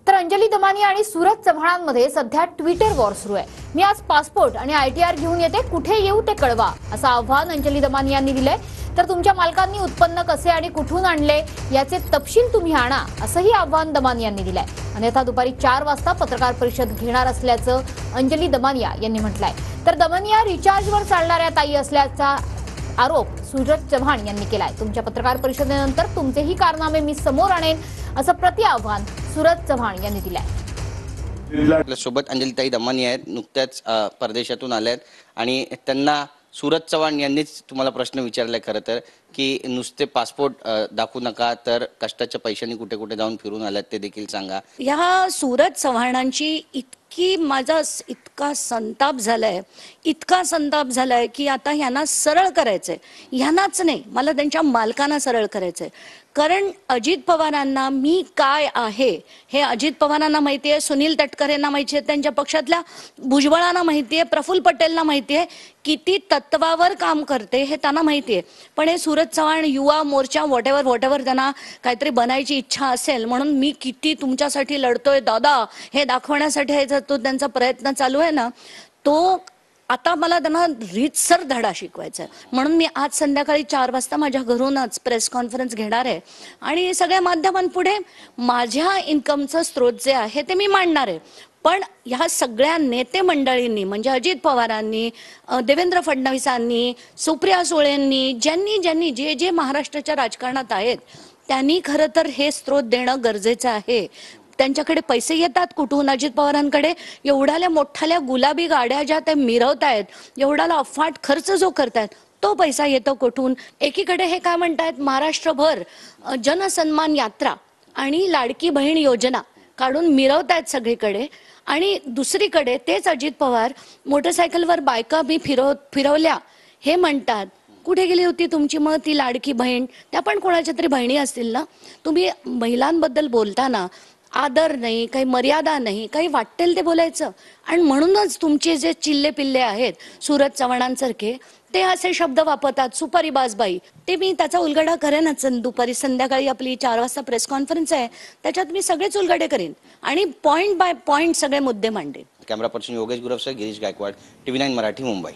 तर अंजली दमानी आणि सूरज चव्हाणांमध्ये सध्या ट्विटर वॉर सुरू आहे। मी आज पासपोर्ट आणि ITR घेऊन येते, कुठे येऊ ते कळवा असं आव्हान अंजली दमानी यांनी दिलंय। तर तुमच्या मालकांनी उत्पन्न कसे आणि कुठून आणले याचे तपशील तुम्ही आणा असंही आव्हान दमानी यांनी दिलंय। अन्यथा दुपारी 4 वाजता पत्रकार परिषद घेणार असल्याचं अंजली दमानिया यांनी म्हटलंय। तर दमानिया रिचार्जवर चालणाऱ्या ताई असल्याचा आरोप सूरज चव्हाण यांनी केलाय। तुमच्या पत्रकार परिषदेनंतर तुमचेही कारनामे मी समोर आणेन असं प्रति आव्हान सूरज चव्हाण यांनी दिलंय। आपल्या सोबत अंजलीताई दमानी आहेत, नुकत्याच परदेशातून आल्यात आणि त्यांना सूरज चव्हाण यांनीच तुम्हाला प्रश्न विचारलाय खरं तर की नुसते पासपोर्ट दाखवू नका तर कष्टाच्या पैशांनी कुठे कुठे जाऊन फिरून आल्यात ते देखील सांगा। या सूरज चव्हाणांची माझा इतका संताप झालाय की आता ह्यांना सरळ करायचंय, ह्यांनाच नाही मला त्यांच्या मालकांना सरळ करायचंय। कारण अजित पवारांना मी काय आहे हे अजित पवारांना माहिती आहे, सुनील तटकरेंना माहिती आहे, त्यांच्या पक्षातल्या भुजबळांना माहिती आहे, प्रफुल्ल पटेलना माहिती आहे, किती तत्वावर काम करते हे त्यांना माहिती आहे। पण हे सूरज चव्हाण युवा मोर्चा व्हॉटेवर त्यांना काहीतरी बनायची इच्छा असेल म्हणून मी किती तुमच्यासाठी लढतोय दादा हे दाखवण्यासाठी तो त्यांचा प्रयत्न चालू आहे ना, तो आता मला त्यांना रीतसर धडा शिकवायचा आहे। म्हणून मी आज संध्याकाळी 4 वाजता माझ्या घरूनच प्रेस कॉन्फरन्स घेणार आहे आणि सगळ्या माध्यमांपुढे माझ्या इन्कमचा स्रोत जे आहे ते मी मांडणार आहे। पण ह्या सगळ्या नेते मंडळींनी म्हणजे अजित पवारांनी, देवेंद्र फडणवीसांनी, सुप्रिया सुळेंनी, ज्यांनी जे महाराष्ट्राच्या राजकारणात आहेत त्यांनी खरं तर हे स्रोत देणं गरजेचं आहे। त्यांच्याकडे पैसे येतात कुठून? अजित पवारांकडे एवढ्याल्या मोठ्याल्या गुलाबी गाड्या ज्या ते मिरवतायत, एवढ्याला अफाट खर्च जो करतायत तो पैसा येतो कुठून? एकीकडे हे काय म्हणतायत महाराष्ट्रभर जनसन्मान यात्रा आणि लाडकी बहीण योजना काढून मिरवतायत सगळीकडे, आणि दुसरीकडे तेच अजित पवार मोटरसायकलवर बायका बी फिरवल्या हे म्हणतात। कुठे गेली होती तुमची मग ती लाडकी बहीण? त्या पण कोणाच्या तरी बहिणी असतील ना। तुम्ही महिलांबद्दल बोलताना आदर नाही, काही मर्यादा नाही, काही वाटेल ते बोलायचं, आणि म्हणूनच तुमचे जे चिल्ले पिल्ले आहेत सूरज चव्हाणांसारखे ते असे शब्द वापरतात, सुपारी बाजबाई। ते मी त्याचा उलगडा करेनच दुपारी संध्याकाळी आपली 4 वाजता प्रेस कॉन्फरन्स आहे, त्याच्यात मी सगळेच उलगडे करेन आणि पॉइंट बाय पॉइंट सगळे मुद्दे मांडेन। कॅमेरा पर्सन योगेश गुरव सह गिरीश गायकवाड, TV9 मराठी, मुंबई।